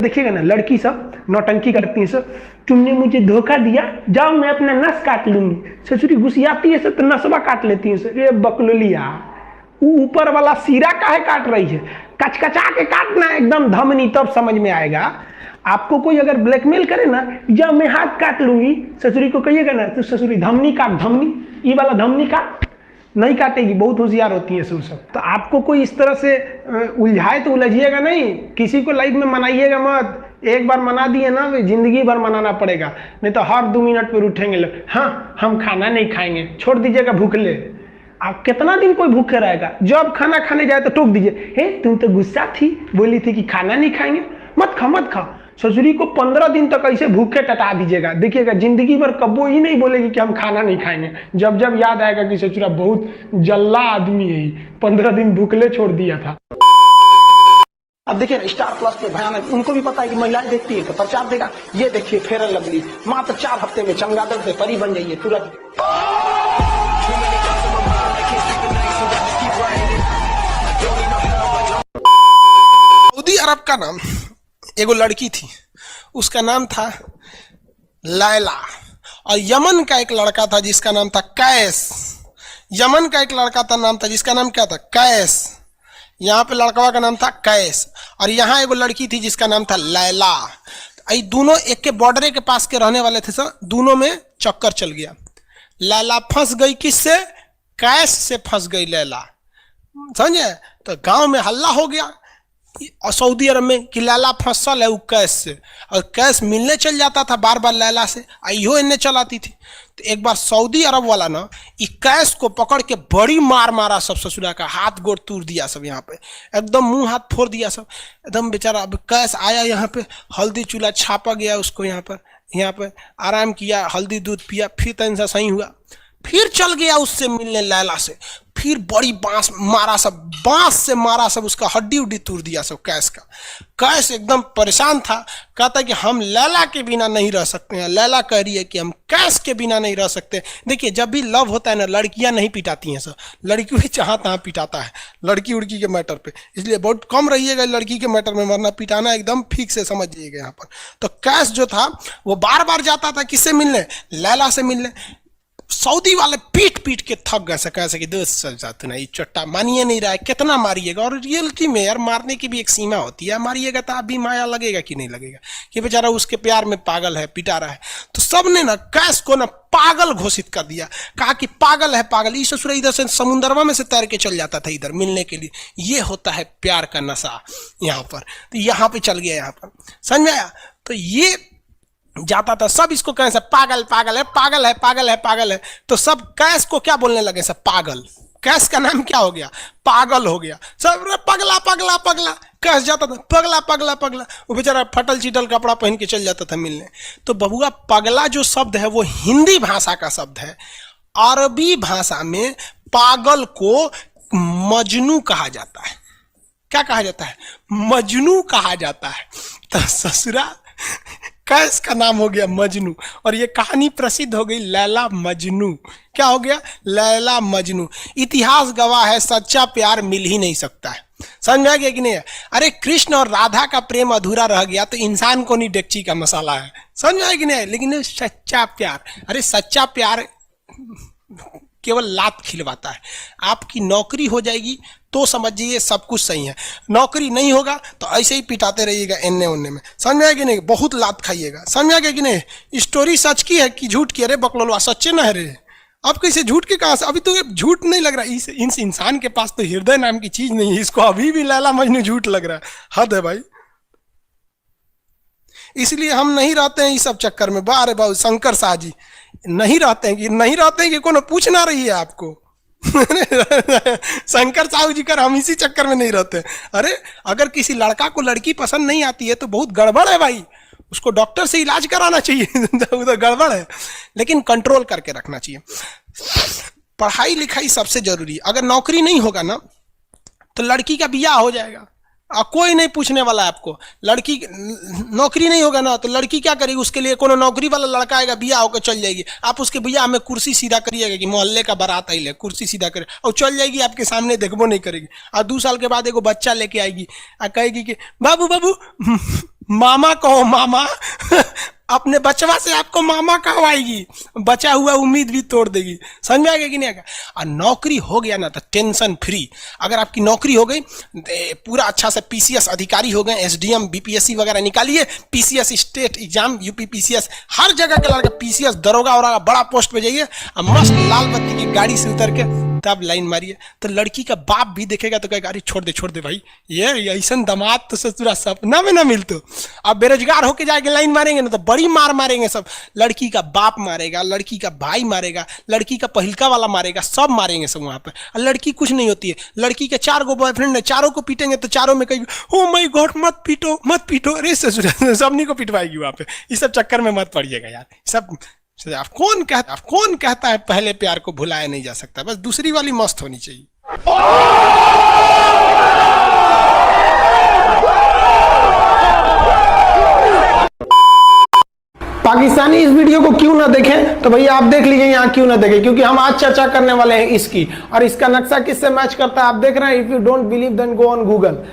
देखिएगा ना, लड़की सब नौटंकी करती है सब, तुमने मुझे धोखा दिया, जाओ मैं अपना नस काट लूंगी। ससुरी घुसियाती है सब तो नसवा काट लेती है सर। ये बकलोलिया, ऊपर वाला सिरा काहे काट रही है, कचकचा के काटना एकदम धमनी, तब समझ में आएगा। आपको कोई अगर ब्लैकमेल करे ना, जब मैं हाथ काट लूंगी, ससुरी को कहिएगा ना तो ससुरी धमनी काट, धमनी, ये वाला धमनी काट, नहीं काटेगी, बहुत होशियार होती है सब। तो आपको कोई इस तरह से उलझाए तो उलझिएगा नहीं, किसी को लाइफ में मनाइएगा मत। एक बार मना दिए ना, जिंदगी भर मनाना पड़ेगा, नहीं तो हर 2 मिनट पर उठेंगे लोग, हाँ हम खाना नहीं खाएंगे, छोड़ दीजिएगा भूखले। आप कितना दिन कोई भूखे रहेगा, जब खाना खाने जाए तो टोक दीजिए, हे तुम तो गुस्सा थी, बोली थी कि खाना नहीं खाएंगे, मत खा मत खा। ससुरी को 15 दिन तक ऐसे भूखे टटा दीजिएगा, देखिएगा जिंदगी भर कब्बो ही नहीं बोलेगी कि हम खाना नहीं खाएंगे। जब जब याद आएगा कि ससुरा बहुत जल्ला आदमी है, 15 दिन भूखले छोड़ दिया था। अब देखिए ना, स्टार प्लस पे भयानक, उनको भी पता है कि महिलाएं देखती है तो प्रचार देगा, ये देखिए फेयर एंड लवली, मात्र 4 हफ्ते में चमगादड़ से परी बन जाइए तुरंत। सऊदी अरब का नाम एगो लड़की थी, उसका नाम था लैला, और यमन का एक लड़का था जिसका नाम था कैस। यमन का एक लड़का था, नाम था जिसका नाम क्या था, कैस। यहाँ पे लड़का का नाम था कैस, और यहाँ एगो लड़की थी जिसका नाम था लैला। ये दोनों एक के बॉर्डर के पास के रहने वाले थे सर, दोनों में चक्कर चल गया। लैला फंस गई किससे, कैस से फंस गई लैला, समझे। तो गांव में हल्ला हो गया और सऊदी अरब में कि लैला फंसल है वो कैस से, और कैस मिलने चल जाता था बार बार लैला से, आइयो इन्हें चलाती थी। तो एक बार सऊदी अरब वाला ना इस कैस को पकड़ के बड़ी मार मारा सब, ससुरा का हाथ गोड़ तोड़ दिया सब, यहाँ पे एकदम मुंह हाथ फोड़ दिया सब एकदम बेचारा। अब कैस आया यहाँ पे, हल्दी चूल्हा छापा गया उसको, यहाँ पर आराम किया, हल्दी दूध पिया, फिर तन सा सही हुआ, फिर चल गया उससे मिलने लैला से, फिर बड़ी बांस मारा सब, बांस से मारा सब, उसका हड्डी उड्डी तोड़ दिया सब कैस का। कैस एकदम परेशान था, कहता कि हम लैला के बिना नहीं रह सकते हैं। लैला कह रही है कि हम कैस के बिना नहीं रह सकते। देखिए जब भी लव होता है ना, लड़कियां नहीं पिटाती हैं सर, लड़की भी जहाँ तहाँ पिटाता है लड़की उड़की के मैटर पे, इसलिए बहुत कम रहिएगा लड़की के मैटर में, वरना पिटाना एकदम ठीक से समझिएगा यहाँ पर। तो कैस जो था वो बार बार जाता था किससे मिलने, लैला से मिलने। सऊदी वाले पीट पीट के थक गए, कैसे कि दोस्त ना ये चट्टा मानिए नहीं रहा है, कितना मारिएगा। और रियलिटी में यार मारने की भी एक सीमा होती है, मारिएगा तो आप भी माया लगेगा कि नहीं लगेगा, कि बेचारा उसके प्यार में पागल है, पिटा रहा है। तो सबने ना कैस को ना पागल घोषित कर दिया, कहा कि पागल है पागल। ये ससुर इधर से समुद्रवा में से तैर के चल जाता था इधर मिलने के लिए। ये होता है प्यार का नशा यहाँ पर। तो यहाँ पे चल गया, यहाँ पर समझ में आया। तो ये जाता था, सब इसको कहें सब पागल पागल है, पागल है, पागल है, पागल है। तो सब कैस को क्या बोलने लगे, सब पागल। कैस का नाम क्या हो गया, पागल हो गया सब, पगला पगला पगला। कैस जाता था पगला पगला पगला, वो बेचारा फटल चिटल कपड़ा पहन के चल जाता था मिलने। तो बबुआ पगला जो शब्द है वो हिंदी भाषा का शब्द है। अरबी भाषा में पागल को मजनू कहा जाता है। क्या कहा जाता है, मजनू कहा जाता है। तो ससुरा कैस का नाम हो गया मजनू, और ये कहानी प्रसिद्ध हो गई लैला मजनू। क्या हो गया, लैला मजनू। इतिहास गवाह है, सच्चा प्यार मिल ही नहीं सकता है। समझ में आ गया कि नहीं। अरे कृष्ण और राधा का प्रेम अधूरा रह गया तो इंसान को नहीं डेगची का मसाला है, समझ में आया कि नहीं। लेकिन सच्चा प्यार, अरे सच्चा प्यार केवल लात खिलवाता है। आपकी नौकरी हो जाएगी तो समझिए सब कुछ सही है, नौकरी नहीं होगा तो ऐसे ही पिटाते रहिएगा एन्ने ओन्ने में, समझ में आया कि नहीं। बहुत लात खाइएगा, समझ में आ गया कि नहीं। स्टोरी सच की है कि झूठ की, अरे बकलोलवा सच्चे ना है रे। अब कैसे झूठ के कहां से, अभी तो झूठ नहीं लग रहा। इस इंसान के पास तो हृदय नाम की चीज नहीं है, इसको अभी भी लैला मजनू झूठ लग रहा है। हद है भाई। इसलिए हम नहीं रहते हैं इस सब चक्कर में। बारे बाबू शंकर शाह जी नहीं रहते हैं कि कौन पूछ ना रही है आपको। शंकर साहू जी कर हम इसी चक्कर में नहीं रहते। अरे अगर किसी लड़का को लड़की पसंद नहीं आती है तो बहुत गड़बड़ है भाई, उसको डॉक्टर से इलाज कराना चाहिए। उधर गड़बड़ है, लेकिन कंट्रोल करके रखना चाहिए। पढ़ाई लिखाई सबसे जरूरी। अगर नौकरी नहीं होगा ना तो लड़की का बियाह हो जाएगा, कोई नहीं पूछने वाला है आपको। लड़की नौकरी नहीं होगा ना तो लड़की क्या करेगी, उसके लिए कोनो नौकरी वाला लड़का आएगा, बियाह होकर चल जाएगी। आप उसके बियाह में कुर्सी सीधा करिएगा कि मोहल्ले का बारात आई ले, कुर्सी सीधा करे और चल जाएगी, आपके सामने देखबो नहीं करेगी। और 2 साल के बाद एगो बच्चा लेके आएगी और कहेगी कि बाबू बाबू मामा कहो मामा। अपने बचवा से आपको मामा कहवाएगी, बचा हुआ उम्मीद भी तोड़ देगी। समझ में आ गया कि नहीं आएगा? और नौकरी हो गया ना तो टेंशन फ्री। अगर आपकी नौकरी हो गई, पूरा अच्छा से पीसीएस अधिकारी हो गए, एसडीएम बीपीएससी वगैरह निकालिए, PCS state exam, UP PCS, हर जगह के लड़का पीसीएस दरोगा और बड़ा पोस्ट पे जाइए और मस्त लाल बत्ती की गाड़ी से उतर के तब लाइन मारिए। तो लड़की का बाप भी देखेगा तो कहेगा अरे छोड़ दे भाई, ये ऐसा दामाद तो ससुरा सपना में ना मिलते। अब बेरोजगार होके जाके लाइन मारेंगे ना तो बड़ी मार मारेंगे सब। लड़की का बाप मारेगा, लड़की का भाई मारेगा, लड़की का पहिलका वाला मारेगा, सब मारेंगे सब वहां पे। और लड़की कुछ नहीं होती है। लड़की के 4 गो बॉयफ्रेंड है, चारों को पीटेंगे तो चारों में कहेगी ओ माय गॉड मत पीटो। अरे ससुरा सबनी को पिटवाएगी वहां पे। इस सब चक्कर में मत पड़िएगा यार। सब आप कौन कहता है पहले प्यार को भुलाया नहीं जा सकता? बस दूसरी वाली मस्त होनी चाहिए। पाकिस्तानी इस वीडियो को क्यों ना देखें? तो भैया आप देख लीजिए यहाँ क्यों ना देखें, क्योंकि हम आज चर्चा करने वाले हैं इसकी। और इसका नक्शा किससे मैच करता है आप देख रहे हैं। If you don't believe then go on Google.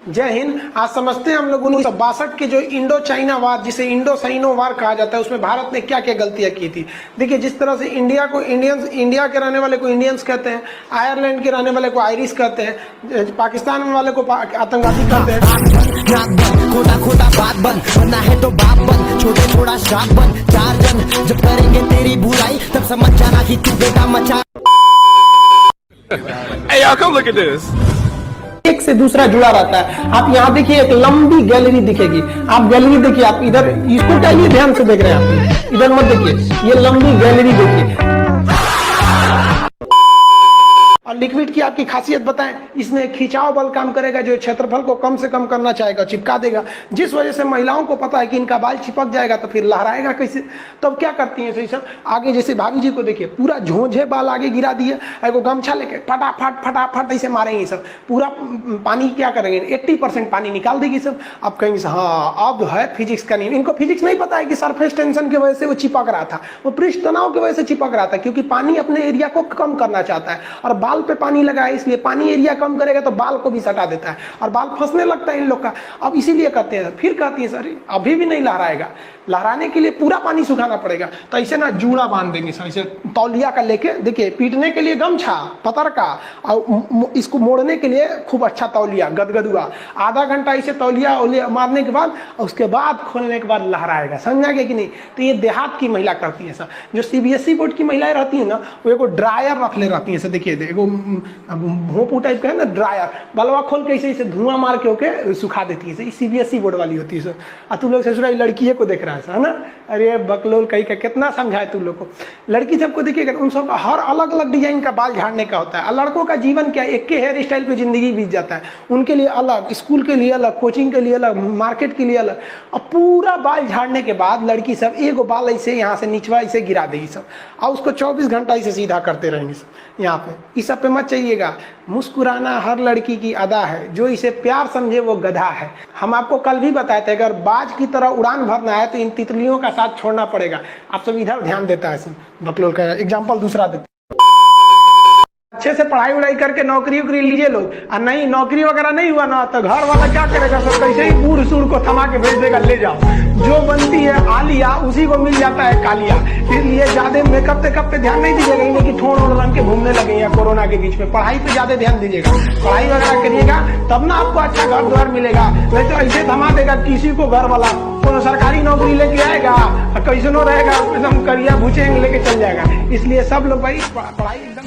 जय हिंद। आज समझते हैं हम लोग 1962 के जो इंडो चाइना वार, जिसे इंडो साइनो वार कहा जाता है, उसमें भारत ने क्या क्या गलतियां की थी। देखिए जिस तरह से इंडिया को इंडियंस, इंडिया के रहने वाले को इंडियंस कहते हैं, आयरलैंड के रहने वाले को आयरिश कहते हैं, पाकिस्तान वाले को आतंकवादी कहते हैं। खोटा बात बन, बनना है तो बाप बन, छोटे छोटा श्राप बन, 4 जन जब करेंगे तेरी बुराई तब समझ जाना कि तू बेटा मचा। Hey y'all, come look at this. एक से दूसरा जुड़ा रहता है। आप यहाँ देखिए एक लंबी गैलरी दिखेगी। आप गैलरी देखिए, आप इधर इसको क्या ध्यान से देख रहे हैं आप, इधर मत देखिए, ये लंबी गैलरी देखिए। और लिक्विड की आपकी खासियत बताएं, इसमें खिंचाव बल काम करेगा जो क्षेत्रफल को कम से कम करना चाहेगा, चिपका देगा। जिस वजह से महिलाओं को पता है कि इनका बाल चिपक जाएगा तो फिर लहराएगा कैसे। तब क्या करती हैं सही सब आगे, जैसे भाभी जी को देखिए पूरा झोंझे बाल आगे गिरा दिए, एगो गमछा लेके फटाफट ऐसे मारेंगे सब। पूरा पानी क्या करेंगे, 80% पानी निकाल देगी सब। अब कहेंगे हाँ अब है फिजिक्स का नियम। इनको फिजिक्स नहीं पता है कि सरफेस टेंशन की वजह से वो चिपक रहा था, वो पृष्ठ तनाव की वजह से चिपक रहा था, क्योंकि पानी अपने एरिया को कम करना चाहता है और बाल पे पानी लगा है, इसलिए पानी एरिया कम करेगा तो बाल को भी सटा देता है और बाल फंसने लगता है इन लोग का। अब इसीलिए कहते हैं, फिर कहती है सर अभी भी नहीं लहराएगा, लहराने के लिए पूरा पानी सुखाना पड़ेगा। तो ऐसे ना जूड़ा बांध देंगे सर, ऐसे तौलिया का लेके, देखिए पीटने के लिए गमछा पतर का, और इसको मोड़ने के लिए खूब अच्छा तौलिया गदगदुआ। आधा घंटा ऐसे तौलिया मारने के बाद, उसके बाद खोलने के बाद लहराएगा। समझा गया कि नहीं? तो ये देहात की महिला करती है सर। जो सीबीएसई बोर्ड की महिलाएं रहती है ना, वो एगो ड्रायर रख ले रहती है सर। देखिए एगो भोंपू टाइप का है ना ड्रायर, बलवा खोल के ऐसे धुआं मार के होके सुखा देती है। सीबीएसई बोर्ड वाली होती है सर। और तू लोग ससुराल लड़की को देख रहा है ना, अरे बकलोल कहीं का कितना समझाए तू लोग को। लड़की सबको देखिएगा, उन सब हर अलग अलग डिजाइन का बाल झाड़ने का होता है। और लड़कों का जीवन क्या, एक के हेयर स्टाइल पे जिंदगी बीत जाता है। उनके लिए अलग, स्कूल के लिए अलग, कोचिंग के लिए अलग, मार्केट के लिए अलग। और पूरा बाल झाड़ने के बाद लड़की सब एगो बाल ऐसे यहाँ से निचवा ऐसे गिरा देगी सब, और उसको 24 घंटा ऐसे सीधा करते रहेंगे सब। यहाँ पे इस सब पे मत चाहिएगा। मुस्कुराना हर लड़की की अदा है, जो इसे प्यार समझे वो गधा है। हम आपको कल भी बताए थे, अगर बाज की तरह उड़ान भरना है तो इन तितलियों का साथ छोड़ना पड़ेगा। आप सब इधर ध्यान देता है सब। बकलोल का एग्जाम्पल दूसरा देते, अच्छे से पढ़ाई उड़ाई करके नौकरी उकरी लीजिए लोग। और नहीं नौकरी वगैरह नहीं हुआ ना तो घर वाला क्या करेगा सब, कैसे ही बूढ़ सूढ़ को थमा के भेज देगा, ले जाओ। जो बनती है आलिया उसी को मिल जाता है कालिया। इसलिए ज्यादा मेकअप टेकअप पे ध्यान नहीं दीजिएगा, इन्हें कि ठोड़ ओढ़ बन के घूमने लगे या कोरोना के बीच में। पढ़ाई पे ज्यादा ध्यान दीजिएगा, पढ़ाई वगैरह करिएगा तब ना आपको अच्छा घर द्वार मिलेगा। नहीं तो ऐसे थमा देगा किसी को घर वाला, तो सरकारी नौकरी लेके आएगा और कैसनो रहेगा, एकदम करिया भूचेंगे लेके चल जाएगा। इसलिए सब लोग भाई पढ़ाई एकदम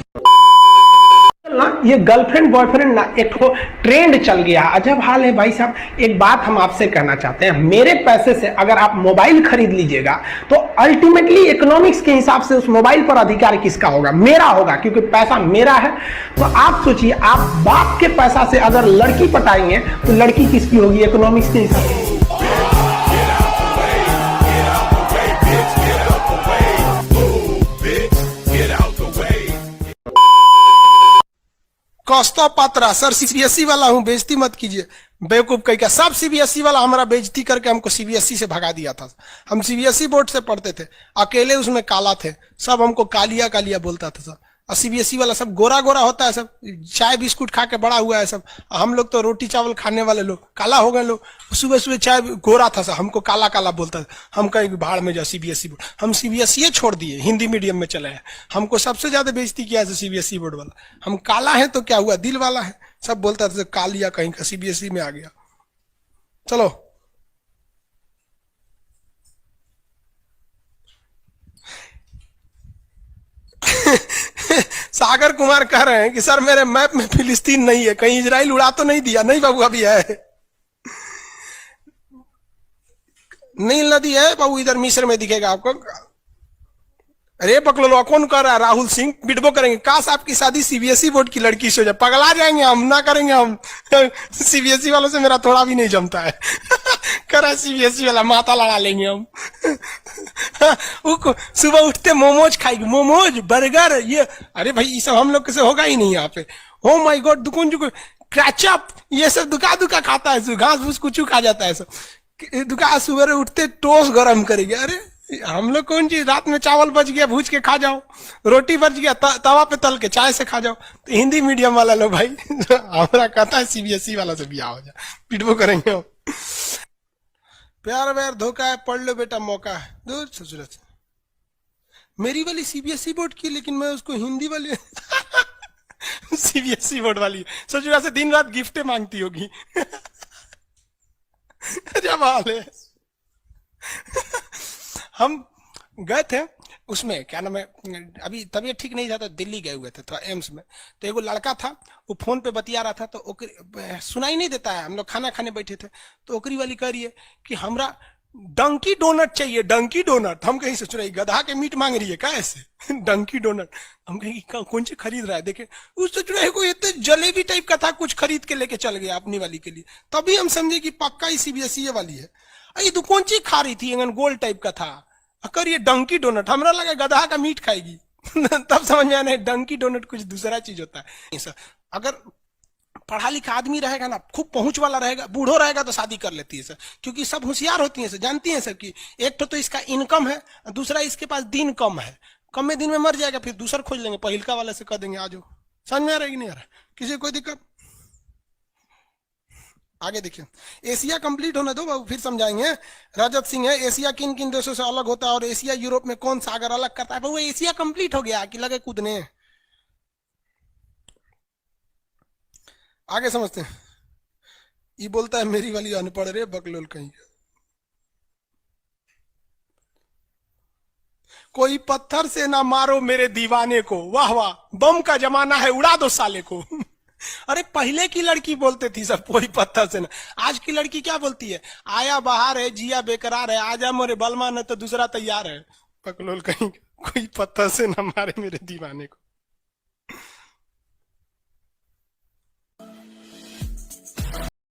ना, ये गर्लफ्रेंड बॉयफ्रेंड ना एक तो ट्रेंड चल गया, अजब हाल है भाई साहब। एक बात हम आपसे कहना चाहते हैं, मेरे पैसे से अगर आप मोबाइल खरीद लीजिएगा तो अल्टीमेटली इकोनॉमिक्स के हिसाब से उस मोबाइल पर अधिकार किसका होगा? मेरा होगा, क्योंकि पैसा मेरा है। तो आप सोचिए, आप बाप के पैसा से अगर लड़की पटाएंगे तो लड़की किसकी होगी इकोनॉमिक्स के हिसाब से? कौस्तव पात्रा, सर सीबीएसई वाला हूं, बेइज्जती मत कीजिए। बेवकूफ कहीं का, सब सीबीएसई वाला हमारा बेइज्जती करके हमको सीबीएसई से भगा दिया था। हम सीबीएसई बोर्ड से पढ़ते थे, अकेले उसमें काला थे, सब हमको कालिया कालिया बोलता था सब। और सीबीएसई वाला सब गोरा गोरा होता है, सब चाय बिस्कुट खा के बड़ा हुआ है सब। हम लोग तो रोटी चावल खाने वाले लोग काला हो गए लोग। सुबह सुबह चाय गोरा था सब, हमको काला काला बोलता था। हम कहीं भाड़ में जाओ सीबीएसई बोर्ड, हम सीबीएसई छोड़ दिए, हिंदी मीडियम में चले हैं। हमको सबसे ज्यादा बेइज्जती किया है सीबीएसई बोर्ड वाला। हम काला है तो क्या हुआ, दिल वाला है, सब बोलता था कालिया कहीं का, सीबीएसई में आ गया। चलो सागर कुमार कह रहे हैं कि सर मेरे मैप में फिलिस्तीन नहीं है, कहीं इजराइल उड़ा तो नहीं दिया? नहीं बाबू, अभी है, नील नदी है बाबू, इधर मिस्र में दिखेगा आपको। अरे बकलो, कौन कर रहा है? राहुल सिंह बिटबो करेंगे। काश आपकी शादी सीबीएसई बोर्ड की लड़की से हो जाए, पगला जाएंगे हम, ना करेंगे हम। सीबीएसई वालों से मेरा थोड़ा भी नहीं जमता है। करा सीबीएसई वाला, माता लड़ा लेंगे हम। सुबह उठते मोमोज खाएगी, मोमोज बर्गर ये। अरे भाई ये सब हम लोग से होगा ही नहीं यहाँ पे। हो माई गॉड, दुकान जो क्रैचअप ये सब दुका दुका खाता है, घास फूस कुछ खा जाता है सब। दुका सुबह उठते टोस्ट गरम करेगी। अरे हम लोग कौन चीज, रात में चावल बच गया भूज के खा जाओ, रोटी बच गया तवा पे तल के चाय से खा जाओ। तो हिंदी मीडियम वाला लोग भाई हमारा कहता है सीबीएसई वाला से बिया हो जाए, पिटबो करेंगे हम। प्यार व्यार धोखा है, पढ़ लो बेटा, मौका है। दूर ससुर से मेरी वाली सीबीएसई बोर्ड की, लेकिन मैं उसको हिंदी वाली सीबीएसई बोर्ड वाली ससुरा से दिन रात गिफ्टें मांगती होगी। जब हाल है। हम गए थे उसमें, क्या नाम है, अभी तबीयत ठीक नहीं था तो दिल्ली गए हुए थे थोड़ा एम्स में। तो एगो लड़का था, वो फोन पे बतिया रहा था, तो सुनाई नहीं देता है, हम लोग खाना खाने बैठे थे, तो ओकरी वाली कह रही है कि हमरा डंकी डोनट चाहिए, डंकी डोनट। हम कहीं सोच रहे गधा के मीट मांग रही है क्या ऐसे? डंकी डोनट। हम कहीं कौन सी खरीद रहा है, देखे उस सोच रहे कोई इतने जलेबी टाइप का था, कुछ खरीद के लेके चल गया अपनी वाली के लिए। तभी हम समझे कि पक्का ही सीबीएसई वाली है। ये तो कौन सी खा रही थी, गोल टाइप का था, अकर ये डंकी डोनट, हमरा लगा गधा का मीट खाएगी। तब समझ में आना है डंकी डोनट कुछ दूसरा चीज होता है। अगर पढ़ा लिखा आदमी रहेगा ना, खूब पहुंच वाला रहेगा, बूढ़ो रहेगा तो शादी कर लेती है सर, क्योंकि सब होशियार होती है सर, जानती है सर कि एक तो इसका इनकम है, दूसरा इसके पास दिन कम है, कम में दिन में मर जाएगा, फिर दूसरा खोज लेंगे, पहिलका वाले से कह देंगे आ जाओ। समझ में आ रहा है कि नहीं आ रहा है? किसी को कोई दिक्कत? आगे देखिए, एशिया कंप्लीट होने दो बाबू, फिर समझाएंगे। रजत सिंह है, एशिया किन किन देशों से अलग होता है और एशिया यूरोप में कौन सागर अलग करता है? बाबू एशिया कंप्लीट हो गया कि लगे कूदने? आगे समझते हैं। ये बोलता है मेरी वाली अनपढ़ रे बकलोल कहीं। कोई पत्थर से ना मारो मेरे दीवाने को, वाह वाह, बम का जमाना है, उड़ा दो साले को। अरे पहले की लड़की बोलती थी सब कोई पत्थर से ना, आज की लड़की क्या बोलती है? आया बाहर है, जिया बेकरार है, आजा मोरे बलमा न तो दूसरा तैयार है। बकलोल कहीं, कोई पत्थर से ना मारे मेरे दीवाने को।